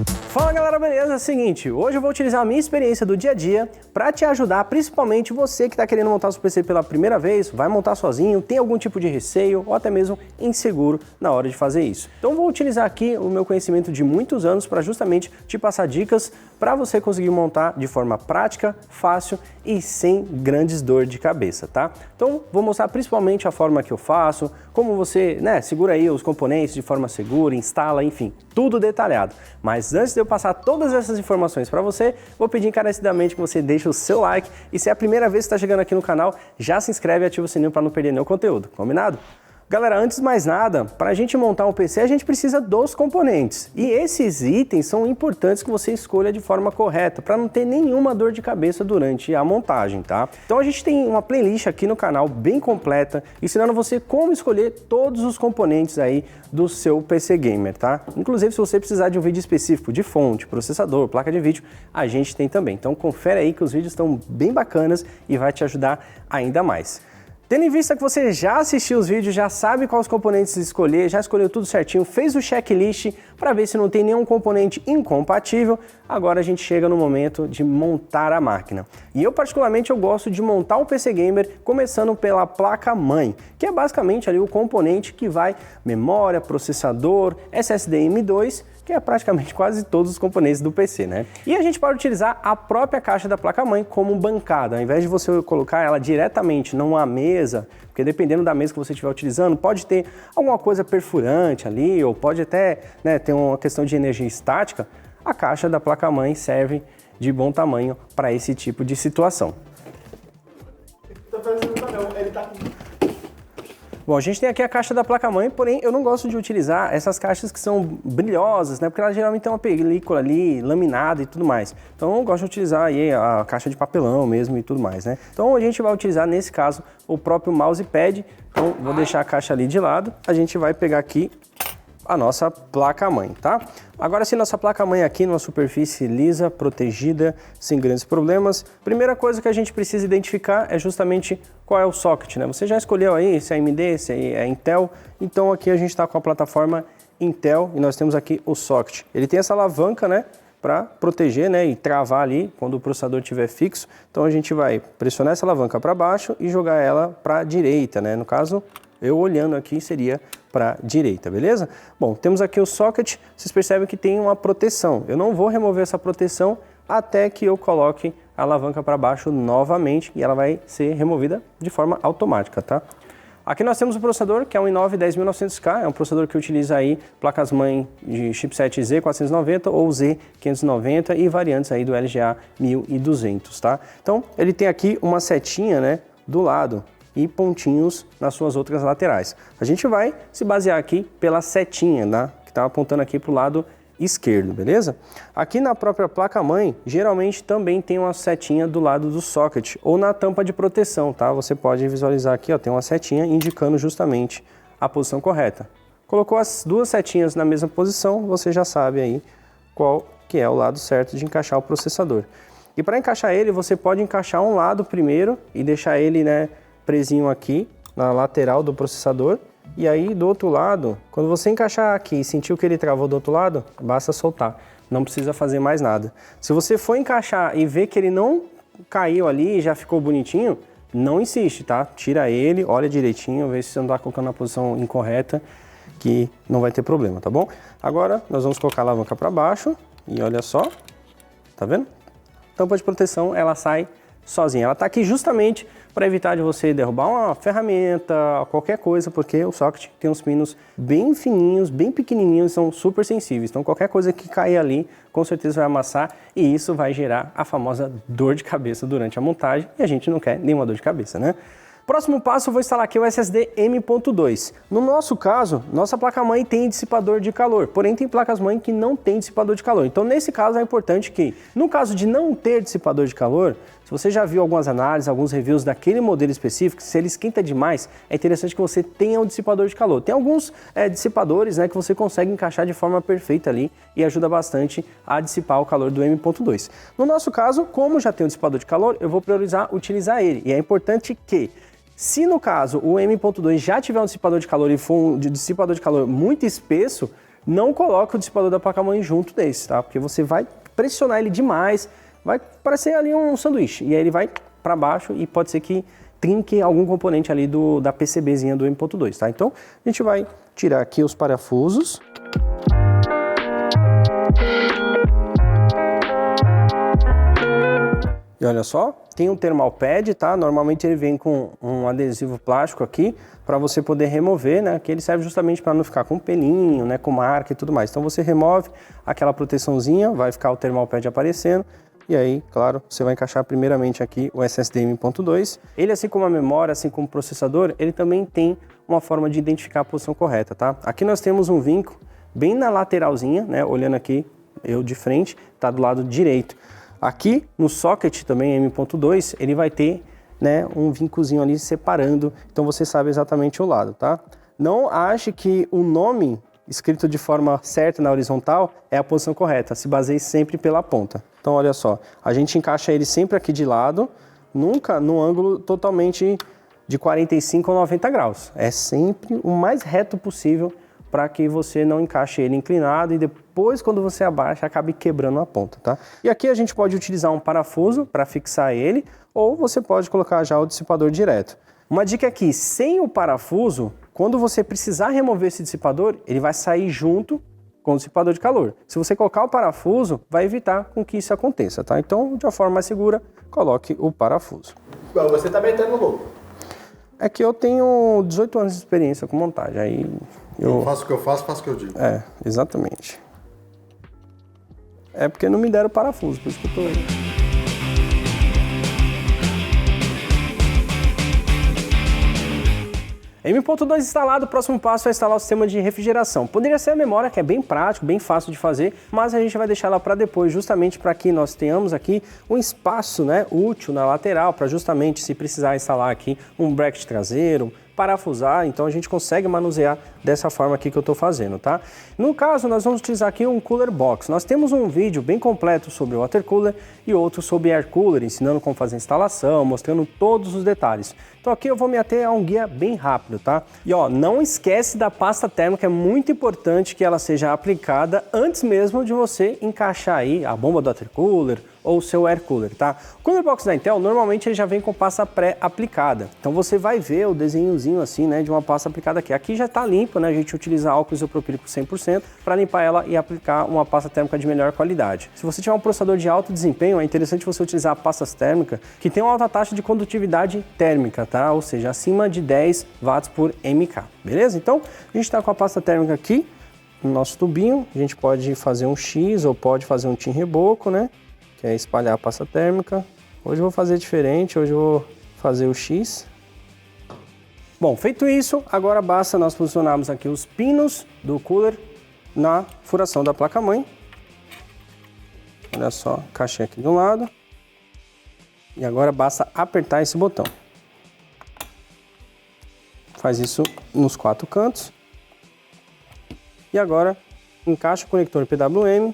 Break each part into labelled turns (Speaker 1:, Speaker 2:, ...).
Speaker 1: Fala galera, beleza? É o seguinte, hoje eu vou utilizar a minha experiência do dia a dia para te ajudar, principalmente você que está querendo montar seu PC pela primeira vez, vai montar sozinho, tem algum tipo de receio ou até mesmo inseguro na hora de fazer isso. Então vou utilizar aqui o meu conhecimento de muitos anos para justamente te passar dicas para você conseguir montar de forma prática, fácil e sem grandes dor de cabeça, tá? Então vou mostrar principalmente a forma que eu faço, como você, segura aí os componentes de forma segura, instala, enfim, tudo detalhado. Mas antes de eu passar todas essas informações para você, vou pedir encarecidamente que você deixe o seu like e se é a primeira vez que está chegando aqui no canal, já se inscreve e ativa o sininho para não perder nenhum conteúdo, combinado? Galera, antes de mais nada, para a gente montar um PC, a gente precisa dos componentes. E esses itens são importantes que você escolha de forma correta, para não ter nenhuma dor de cabeça durante a montagem, tá? Então a gente tem uma playlist aqui no canal bem completa, ensinando você como escolher todos os componentes aí do seu PC Gamer, tá? Inclusive, se você precisar de um vídeo específico de fonte, processador, placa de vídeo, a gente tem também. Então confere aí que os vídeos estão bem bacanas e vai te ajudar ainda mais. Tendo em vista que você já assistiu os vídeos, já sabe quais componentes escolher, já escolheu tudo certinho, fez o checklist para ver se não tem nenhum componente incompatível, agora a gente chega no momento de montar a máquina. E eu particularmente eu gosto de montar o PC Gamer começando pela placa-mãe, que é basicamente ali o componente que vai memória, processador, SSD M2, que é praticamente quase todos os componentes do PC, né? E a gente pode utilizar a própria caixa da placa-mãe como bancada, ao invés de você colocar ela diretamente numa mesa, porque dependendo da mesa que você estiver utilizando, pode ter alguma coisa perfurante ali, ou pode até ter uma questão de energia estática, a caixa da placa-mãe serve de bom tamanho para esse tipo de situação. Bom, a gente tem aqui a caixa da placa-mãe, porém eu não gosto de utilizar essas caixas que são brilhosas, né? Porque ela geralmente tem uma película ali, laminada e tudo mais. Então eu gosto de utilizar aí a caixa de papelão mesmo e tudo mais, né? Então a gente vai utilizar, nesse caso, o próprio mousepad. Então vou deixar a caixa ali de lado. A gente vai pegar aqui a nossa placa-mãe, tá? Agora sim, nossa placa-mãe aqui numa superfície lisa, protegida, sem grandes problemas. Primeira coisa que a gente precisa identificar é justamente qual é o socket, né? Você já escolheu aí se é AMD, se é Intel, então aqui a gente está com a plataforma Intel e nós temos aqui o socket. Ele tem essa alavanca, né, para proteger, né, e travar ali quando o processador estiver fixo. Então a gente vai pressionar essa alavanca para baixo e jogar ela para a direita, né? No caso, eu olhando aqui seria para a direita, beleza? Bom, temos aqui o socket, vocês percebem que tem uma proteção. Eu não vou remover essa proteção até que eu coloque a alavanca para baixo novamente e ela vai ser removida de forma automática, tá? Aqui nós temos o processador, que é um i9 10900K, é um processador que utiliza aí placas-mãe de chipset Z490 ou Z590 e variantes aí do LGA 1200, tá? Então, ele tem aqui uma setinha, né, do lado e pontinhos nas suas outras laterais. A gente vai se basear aqui pela setinha, né, que está apontando aqui para o lado esquerdo, beleza? Aqui na própria placa-mãe, geralmente também tem uma setinha do lado do socket ou na tampa de proteção, tá? Você pode visualizar aqui, ó, tem uma setinha indicando justamente a posição correta. Colocou as duas setinhas na mesma posição, você já sabe aí qual que é o lado certo de encaixar o processador. E para encaixar ele, você pode encaixar um lado primeiro e deixar ele, né, presinho aqui na lateral do processador. E aí do outro lado, quando você encaixar aqui e sentiu que ele travou do outro lado, basta soltar, não precisa fazer mais nada. Se você for encaixar e ver que ele não caiu ali e já ficou bonitinho, não insiste, tá? Tira ele, olha direitinho, vê se você não está colocando na posição incorreta, que não vai ter problema, tá bom? Agora nós vamos colocar a alavanca para baixo e olha só, tá vendo? Tampa de proteção, ela sai sozinha. Ela está aqui justamente para evitar de você derrubar uma ferramenta, qualquer coisa, porque o socket tem uns pinos bem fininhos, bem pequenininhos, são super sensíveis. Então qualquer coisa que cair ali, com certeza vai amassar e isso vai gerar a famosa dor de cabeça durante a montagem e a gente não quer nenhuma dor de cabeça, né? Próximo passo, eu vou instalar aqui o SSD M.2. No nosso caso, nossa placa-mãe tem dissipador de calor, porém tem placas-mãe que não tem dissipador de calor. Então, nesse caso, é importante que, no caso de não ter dissipador de calor, se você já viu algumas análises, alguns reviews daquele modelo específico, se ele esquenta demais, é interessante que você tenha um dissipador de calor. Tem alguns dissipadores, né, que você consegue encaixar de forma perfeita ali e ajuda bastante a dissipar o calor do M.2. No nosso caso, como já tem um dissipador de calor, eu vou priorizar utilizar ele. E é importante que, se no caso o M.2 já tiver um dissipador de calor e for um dissipador de calor muito espesso, Não coloque o dissipador da placa-mãe junto desse, tá? Porque você vai pressionar ele demais, vai parecer ali um sanduíche, e aí ele vai para baixo e pode ser que trinque algum componente ali da PCBzinha do M.2, tá? Então, a gente vai tirar aqui os parafusos. E olha só, tem um thermal pad, tá? Normalmente ele vem com um adesivo plástico aqui para você poder remover, né? Que ele serve justamente para não ficar com pelinho, né? Com marca e tudo mais. Então você remove aquela proteçãozinha, vai ficar o thermal pad aparecendo. E aí, claro, você vai encaixar primeiramente aqui o SSD M.2. Ele, assim como a memória, assim como o processador, ele também tem uma forma de identificar a posição correta, tá? Aqui nós temos um vinco bem na lateralzinha, né? Olhando aqui, eu de frente, tá do lado direito. Aqui no socket também M.2, ele vai ter, né, um vincozinho ali separando, então você sabe exatamente o lado, tá? Não ache que o nome escrito de forma certa na horizontal é a posição correta, se baseie sempre pela ponta. Então olha só, a gente encaixa ele sempre aqui de lado, nunca no ângulo totalmente de 45 ou 90 graus. É sempre o mais reto possível para que você não encaixe ele inclinado e depois, quando você abaixa, acabe quebrando a ponta, tá? E aqui a gente pode utilizar um parafuso para fixar ele, ou você pode colocar já o dissipador direto. Uma dica aqui, sem o parafuso, quando você precisar remover esse dissipador, ele vai sair junto com o dissipador de calor. Se você colocar o parafuso, vai evitar com que isso aconteça, tá? Então, de uma forma mais segura, coloque o parafuso.
Speaker 2: Você tá metendo louco.
Speaker 1: É que eu tenho 18 anos de experiência com montagem, aí...
Speaker 2: Eu faço o que eu faço, faço o que eu digo.
Speaker 1: É, exatamente. É porque não me deram parafuso, por isso que eu tô... M.2 instalado, o próximo passo é instalar o sistema de refrigeração. Poderia ser a memória, que é bem prático, bem fácil de fazer, mas a gente vai deixar ela para depois, justamente para que nós tenhamos aqui um espaço, né, útil na lateral, para justamente se precisar instalar aqui um bracket traseiro, parafusar, então a gente consegue manusear dessa forma aqui que eu estou fazendo, tá? No caso, nós vamos utilizar aqui um cooler box. Nós temos um vídeo bem completo sobre o water cooler e outro sobre air cooler, ensinando como fazer a instalação, mostrando todos os detalhes. Então aqui eu vou me ater a um guia bem rápido, tá? E ó, não esquece da pasta térmica, é muito importante que ela seja aplicada antes mesmo de você encaixar aí a bomba do water cooler ou o seu air cooler, tá? O cooler box da Intel, normalmente ele já vem com pasta pré-aplicada. Então você vai ver o desenhozinho assim, né, de uma pasta aplicada aqui. Aqui já tá limpo, né? A gente utiliza álcool isopropílico 100% para limpar ela e aplicar uma pasta térmica de melhor qualidade. Se você tiver um processador de alto desempenho, é interessante você utilizar pastas térmicas que tem uma alta taxa de condutividade térmica, tá? Ou seja, acima de 10 watts por mK, beleza? Então, a gente tá com a pasta térmica aqui no nosso tubinho. A gente pode fazer um X ou pode fazer um tim reboco, né? Que é espalhar a pasta térmica. Hoje eu vou fazer diferente, hoje eu vou fazer o X. Bom, feito isso, agora basta nós posicionarmos aqui os pinos do cooler na furação da placa-mãe. Olha só, encaixei aqui de um lado. E agora basta apertar esse botão. Faz isso nos 4 cantos. E agora encaixa o conector PWM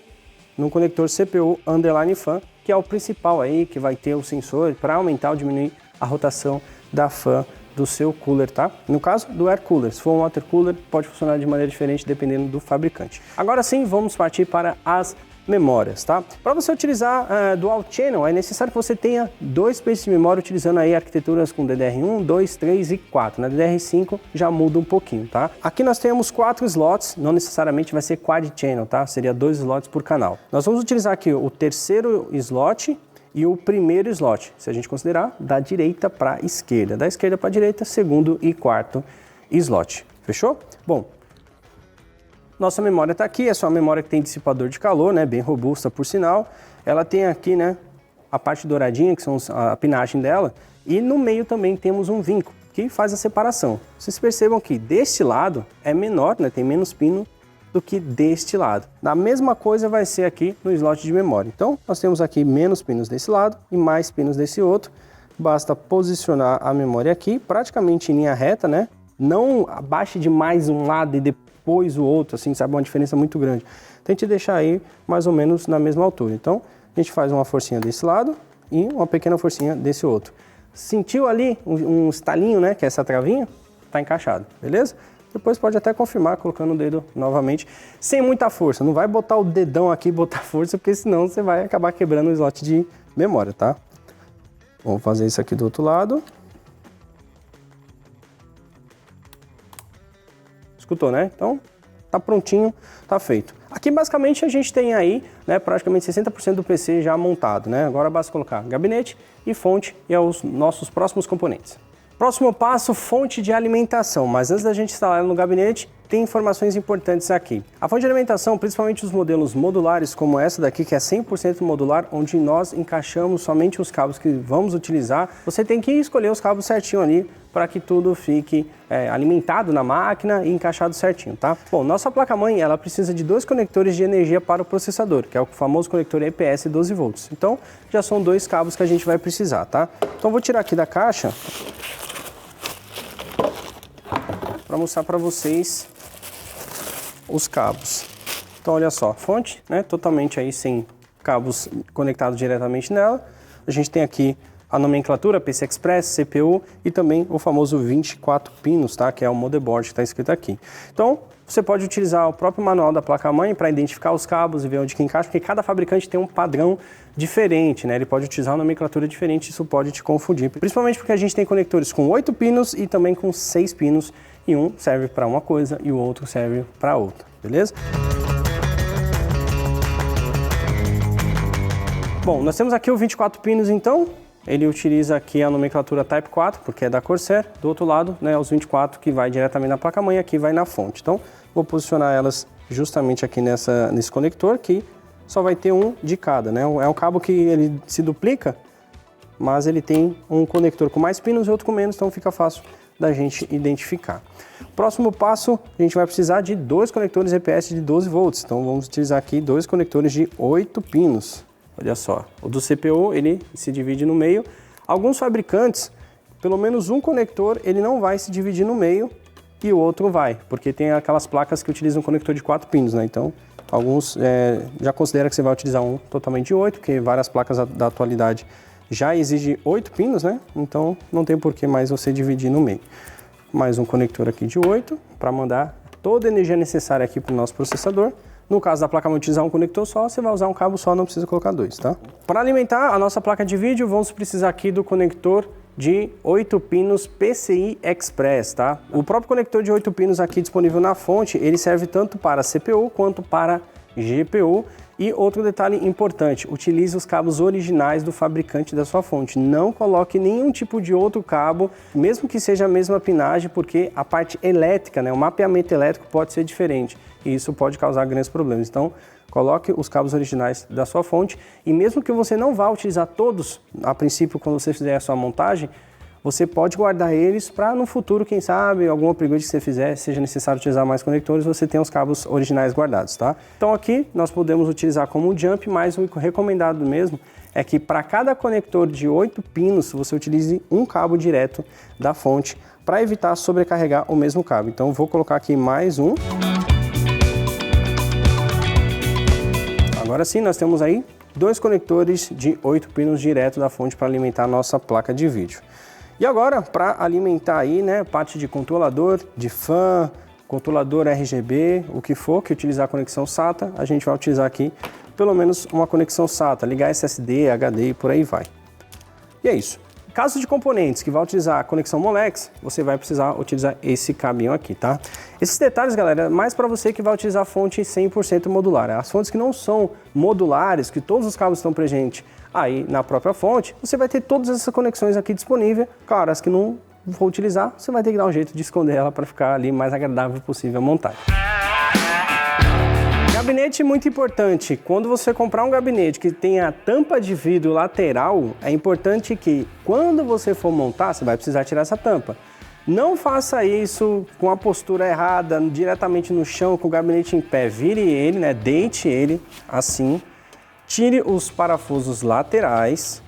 Speaker 1: no conector CPU underline fan, que é o principal aí, que vai ter o sensor para aumentar ou diminuir a rotação da fan do seu cooler, tá? No caso do air cooler, se for um water cooler, pode funcionar de maneira diferente dependendo do fabricante. Agora sim, vamos partir para as memórias, tá? Para você utilizar Dual Channel, é necessário que você tenha 2 peixes de memória utilizando aí arquiteturas com DDR1, 2, 3 e 4. Na DDR5 já muda um pouquinho, tá? Aqui nós temos 4 slots, não necessariamente vai ser Quad Channel, tá? Seria 2 slots por canal. Nós vamos utilizar aqui o terceiro slot e o primeiro slot, se a gente considerar da direita para a esquerda. Da esquerda para a direita, segundo e quarto slot. Fechou? Bom, nossa memória está aqui, essa é uma memória que tem dissipador de calor, né, bem robusta por sinal. Ela tem aqui, né, a parte douradinha, que são a pinagem dela, e no meio também temos um vinco, que faz a separação. Vocês percebam que deste lado é menor, né, tem menos pino do que deste lado. A mesma coisa vai ser aqui no slot de memória. Então, nós temos aqui menos pinos desse lado e mais pinos desse outro. Basta posicionar a memória aqui, praticamente em linha reta, né? Não abaixe de mais um lado e depois o outro, assim, sabe? Uma diferença muito grande. Tente deixar aí mais ou menos na mesma altura. Então, a gente faz uma forcinha desse lado e uma pequena forcinha desse outro. Sentiu ali um estalinho, né? Que é essa travinha? Tá encaixado, beleza? Depois pode até confirmar colocando o dedo novamente, sem muita força. Não vai botar o dedão aqui e botar força, porque senão você vai acabar quebrando o slot de memória, tá? Vamos fazer isso aqui do outro lado. Escutou, né? Então, tá prontinho, tá feito. Aqui basicamente a gente tem aí, né, praticamente 60% do PC já montado, né? Agora basta colocar gabinete e fonte e os nossos próximos componentes. Próximo passo, fonte de alimentação, mas antes da gente instalar ela no gabinete, tem informações importantes aqui. A fonte de alimentação, principalmente os modelos modulares como essa daqui, que é 100% modular, onde nós encaixamos somente os cabos que vamos utilizar, você tem que escolher os cabos certinho ali para que tudo fique alimentado na máquina e encaixado certinho, tá? Bom, nossa placa-mãe, ela precisa de 2 conectores de energia para o processador, que é o famoso conector EPS 12 volts. Então, já são 2 cabos que a gente vai precisar, tá? Então, vou tirar aqui da caixa para mostrar para vocês os cabos. Então olha só, fonte, né, totalmente aí sem cabos conectados diretamente nela. A gente tem aqui a nomenclatura PC Express, CPU e também o famoso 24 pinos, tá, que é o motherboard que está escrito aqui. Então você pode utilizar o próprio manual da placa-mãe para identificar os cabos e ver onde que encaixa, porque cada fabricante tem um padrão diferente, né? Ele pode utilizar uma nomenclatura diferente, isso pode te confundir. Principalmente porque a gente tem conectores com 8 pinos e também com 6 pinos, e um serve para uma coisa e o outro serve para outra, beleza? Bom, nós temos aqui o 24 pinos então. Ele utiliza aqui a nomenclatura Type 4, porque é da Corsair. Do outro lado, né, os 24 que vai diretamente na placa-mãe, aqui vai na fonte. Então, vou posicionar elas justamente aqui nesse conector, que só vai ter um de cada, né? É um cabo que ele se duplica, mas ele tem um conector com mais pinos e outro com menos, então fica fácil da gente identificar. Próximo passo, a gente vai precisar de 2 conectores EPS de 12 volts. Então, vamos utilizar aqui 2 conectores de 8 pinos. Olha só, o do CPU ele se divide no meio. Alguns fabricantes, pelo menos um conector, ele não vai se dividir no meio e o outro vai, porque tem aquelas placas que utilizam um conector de 4 pinos, né? Então, alguns já consideram que você vai utilizar um totalmente de 8, porque várias placas da atualidade já exigem 8 pinos, né? Então, não tem por que mais você dividir no meio. Mais um conector aqui de 8 para mandar toda a energia necessária aqui para o nosso processador. No caso da placa utilizar um conector só, você vai usar um cabo só, não precisa colocar 2, tá? Para alimentar a nossa placa de vídeo, vamos precisar aqui do conector de 8 pinos PCI Express, tá? O próprio conector de 8 pinos aqui disponível na fonte, ele serve tanto para CPU quanto para GPU. E outro detalhe importante, utilize os cabos originais do fabricante da sua fonte. Não coloque nenhum tipo de outro cabo, mesmo que seja a mesma pinagem, porque a parte elétrica, né, o mapeamento elétrico pode ser diferente. E isso pode causar grandes problemas. Então, coloque os cabos originais da sua fonte. E mesmo que você não vá utilizar todos, a princípio, quando você fizer a sua montagem, você pode guardar eles para no futuro, quem sabe, algum upgrade que você fizer, seja necessário utilizar mais conectores, você tem os cabos originais guardados, tá? Então aqui nós podemos utilizar como um jump, mas o recomendado mesmo é que para cada conector de 8 pinos, você utilize um cabo direto da fonte para evitar sobrecarregar o mesmo cabo. Então vou colocar aqui mais um. Agora sim, nós temos aí 2 conectores de 8 pinos direto da fonte para alimentar a nossa placa de vídeo. E agora, para alimentar aí, né, parte de controlador, de fan, controlador RGB, o que for que utilizar a conexão SATA, a gente vai utilizar aqui pelo menos uma conexão SATA, ligar SSD, HD e por aí vai. E é isso. Caso de componentes que vai utilizar a conexão Molex, você vai precisar utilizar esse cabinho aqui, tá? Esses detalhes, galera, é mais para você que vai utilizar a fonte 100% modular. As fontes que não são modulares, que todos os cabos estão presentes aí na própria fonte, você vai ter todas essas conexões aqui disponíveis. Claro, as que não for utilizar, você vai ter que dar um jeito de esconder ela para ficar ali mais agradável possível a montagem. Gabinete muito importante. Quando você comprar um gabinete que tenha tampa de vidro lateral, é importante que quando você for montar, você vai precisar tirar essa tampa. Não faça isso com a postura errada, diretamente no chão, com o gabinete em pé. Vire ele, né? Deite ele assim. Tire os parafusos laterais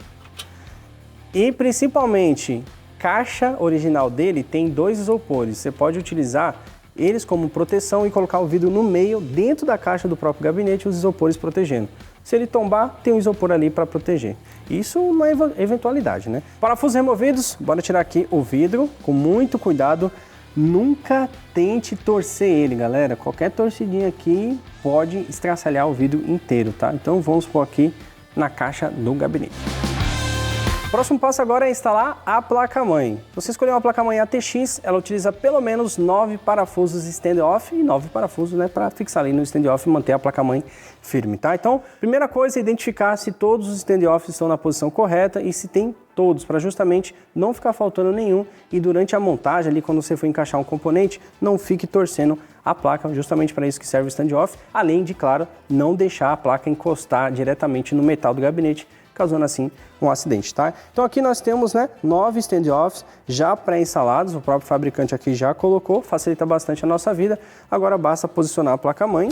Speaker 1: e principalmente caixa original dele tem 2 isopores. Você pode utilizar eles como proteção e colocar o vidro no meio, dentro da caixa do próprio gabinete, os isopores protegendo. Se ele tombar, tem um isopor ali para proteger. Isso não é eventualidade, né? Parafusos removidos, bora tirar aqui o vidro com muito cuidado. nunca tente torcer ele, galera. Qualquer torcidinha aqui pode estraçalhar o vidro inteiro, tá? Então vamos pôr aqui na caixa do gabinete. O próximo passo agora é instalar a placa-mãe. Você escolheu uma placa-mãe ATX, ela utiliza pelo menos 9 parafusos stand-off e 9 parafusos, né, para fixar ali no stand-off e manter a placa-mãe firme, tá? Então, primeira coisa é identificar se todos os stand-offs estão na posição correta e se tem todos, para justamente não ficar faltando nenhum e durante a montagem ali, quando você for encaixar um componente, não fique torcendo a placa, justamente para isso que serve o stand-off, além de, claro, não deixar a placa encostar diretamente no metal do gabinete, causando assim um acidente, tá? Então aqui nós temos, né, 9 stand-offs já pré-instalados, o próprio fabricante aqui já colocou, facilita bastante a nossa vida. Agora basta posicionar a placa-mãe.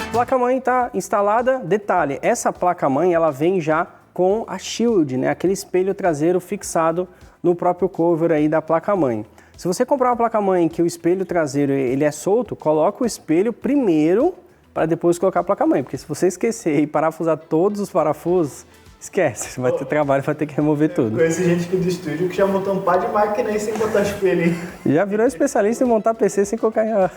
Speaker 1: A placa-mãe está instalada. Detalhe, essa placa-mãe ela vem já com a shield, né, aquele espelho traseiro fixado no próprio cover aí da placa-mãe. Se você comprar uma placa-mãe que o espelho traseiro ele é solto, coloca o espelho primeiro para depois colocar a placa-mãe, porque se você esquecer e parafusar todos os parafusos, esquece, você vai ter trabalho, vai ter que remover tudo.
Speaker 2: Conheci gente aqui do estúdio que já montou um par de máquina aí sem botar espelho.
Speaker 1: Já virou especialista em montar PC sem colocar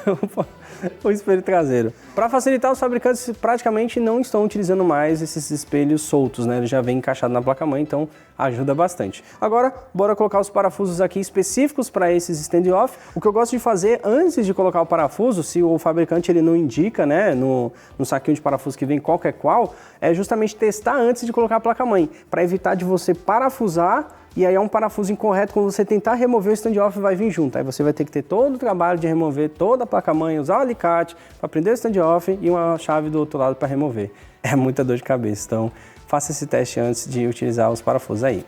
Speaker 1: o espelho traseiro. Para facilitar, os fabricantes praticamente não estão utilizando mais esses espelhos soltos, né? Ele já vem encaixado na placa-mãe, então ajuda bastante. Agora, bora colocar os parafusos aqui específicos para esses stand-off. O que eu gosto de fazer antes de colocar o parafuso, se o fabricante ele não indica, né, no saquinho de parafuso que vem qualquer qual, é justamente testar antes de colocar a placa-mãe, para evitar de você parafusar e aí é um parafuso incorreto, quando você tentar remover o stand-off vai vir junto. Aí você vai ter que ter todo o trabalho de remover toda a placa-mãe, usar o alicate para prender o stand-off e uma chave do outro lado para remover. É muita dor de cabeça, então faça esse teste antes de utilizar os parafusos aí.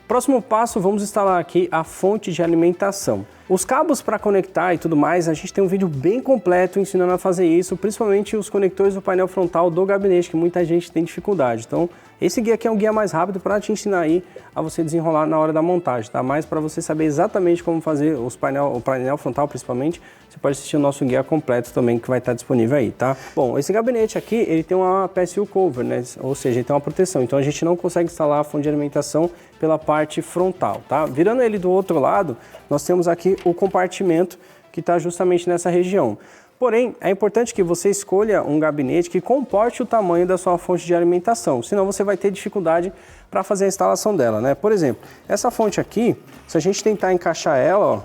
Speaker 1: Próximo passo, vamos instalar aqui a fonte de alimentação. Os cabos para conectar e tudo mais, a gente tem um vídeo bem completo ensinando a fazer isso, principalmente os conectores do painel frontal do gabinete, que muita gente tem dificuldade. Então, esse guia aqui é um guia mais rápido para te ensinar aí a você desenrolar na hora da montagem, tá? Mas para você saber exatamente como fazer o painel frontal, principalmente, você pode assistir o nosso guia completo também, que vai estar disponível aí, tá? Bom, esse gabinete aqui, ele tem uma PSU cover, né? Ou seja, ele tem uma proteção, então a gente não consegue instalar a fonte de alimentação pela parte frontal, tá? Virando ele do outro lado, nós temos aqui o compartimento que está justamente nessa região. Porém, é importante que você escolha um gabinete que comporte o tamanho da sua fonte de alimentação, senão você vai ter dificuldade para fazer a instalação dela, né? Por exemplo, essa fonte aqui, se a gente tentar encaixar ela, ó,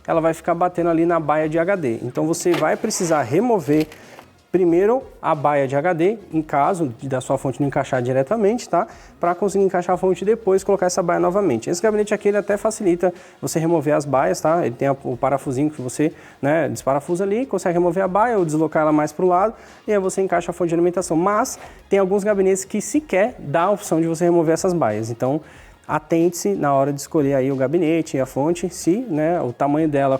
Speaker 1: ela vai ficar batendo ali na baia de HD. Então você vai precisar remover primeiro a baia de HD, em caso da sua fonte não encaixar diretamente, tá? Para conseguir encaixar a fonte e depois colocar essa baia novamente. Esse gabinete aqui ele até facilita você remover as baias, tá? Ele tem o parafusinho que você, né, desparafusa ali, consegue remover a baia ou deslocar ela mais para o lado e aí você encaixa a fonte de alimentação. Mas tem alguns gabinetes que sequer dá a opção de você remover essas baias. Então, atente-se na hora de escolher aí o gabinete e a fonte, se, né, o tamanho dela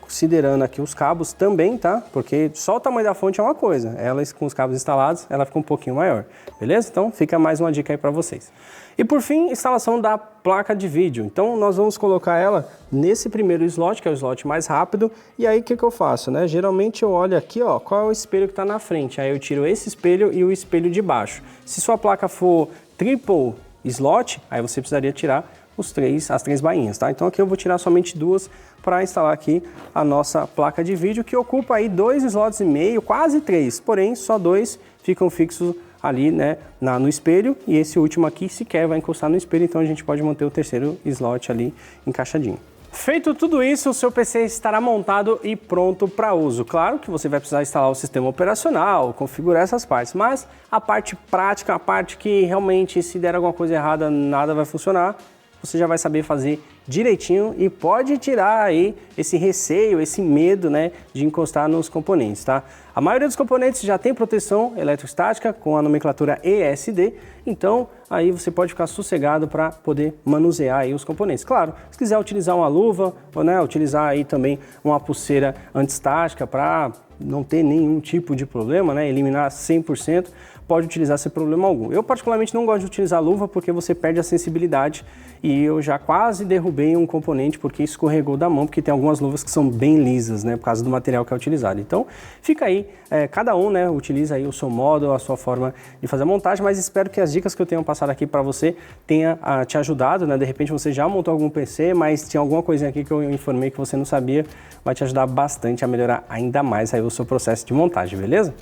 Speaker 1: considerando aqui os cabos também, tá? Porque só o tamanho da fonte é uma coisa, elas com os cabos instalados, ela fica um pouquinho maior, beleza? Então fica mais uma dica aí para vocês. E por fim, instalação da placa de vídeo. Então nós vamos colocar ela nesse primeiro slot, que é o slot mais rápido, e aí o que eu faço, né? Geralmente eu olho aqui, ó, qual é o espelho que está na frente, aí eu tiro esse espelho e o espelho de baixo. Se sua placa for triple slot, aí você precisaria tirar as três bainhas, tá? Então aqui eu vou tirar somente duas para instalar aqui a nossa placa de vídeo, que ocupa aí 2,5 slots, quase 3, porém só 2 ficam fixos ali, né, no espelho, e esse último aqui sequer vai encostar no espelho, então a gente pode manter o terceiro slot ali encaixadinho. Feito tudo isso, o seu PC estará montado e pronto para uso. Claro que você vai precisar instalar o sistema operacional, configurar essas partes, mas a parte prática, a parte que realmente se der alguma coisa errada, nada vai funcionar, você já vai saber fazer direitinho e pode tirar aí esse receio, esse medo, né, de encostar nos componentes, tá? A maioria dos componentes já tem proteção eletrostática com a nomenclatura ESD, então aí você pode ficar sossegado para poder manusear aí os componentes. Claro, se quiser utilizar uma luva, ou, né, utilizar aí também uma pulseira antistática para não ter nenhum tipo de problema, né, eliminar 100%, pode utilizar sem problema algum. Eu particularmente não gosto de utilizar luva porque você perde a sensibilidade e eu já quase derrubei um componente porque escorregou da mão, porque tem algumas luvas que são bem lisas, né, por causa do material que é utilizado. Então, fica aí, cada um, né, utiliza aí o seu modo, a sua forma de fazer a montagem, mas espero que as dicas que eu tenho passado aqui para você tenha te ajudado, né, de repente você já montou algum PC, mas tinha alguma coisinha aqui que eu informei que você não sabia, vai te ajudar bastante a melhorar ainda mais aí o seu processo de montagem, beleza?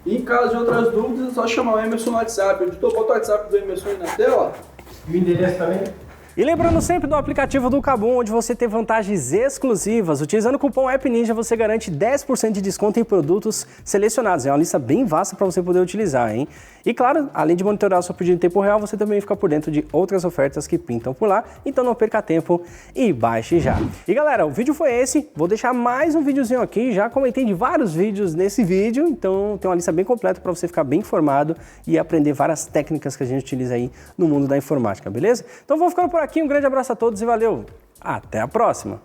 Speaker 3: E em caso de outras dúvidas, é só chamar o Emerson no WhatsApp. Editor, bota o WhatsApp do Emerson aí na tela.
Speaker 2: E o endereço também?
Speaker 1: E lembrando sempre do aplicativo do Kabum, onde você tem vantagens exclusivas. Utilizando o cupom AppNinja, você garante 10% de desconto em produtos selecionados. É uma lista bem vasta para você poder utilizar, hein? E claro, além de monitorar o seu pedido em tempo real, você também fica por dentro de outras ofertas que pintam por lá. Então não perca tempo e baixe já. E galera, o vídeo foi esse. Vou deixar mais um videozinho aqui. Já comentei de vários vídeos nesse vídeo, então tem uma lista bem completa para você ficar bem informado e aprender várias técnicas que a gente utiliza aí no mundo da informática, beleza? Então vou ficando por aqui. Um grande abraço a todos e valeu! Até a próxima!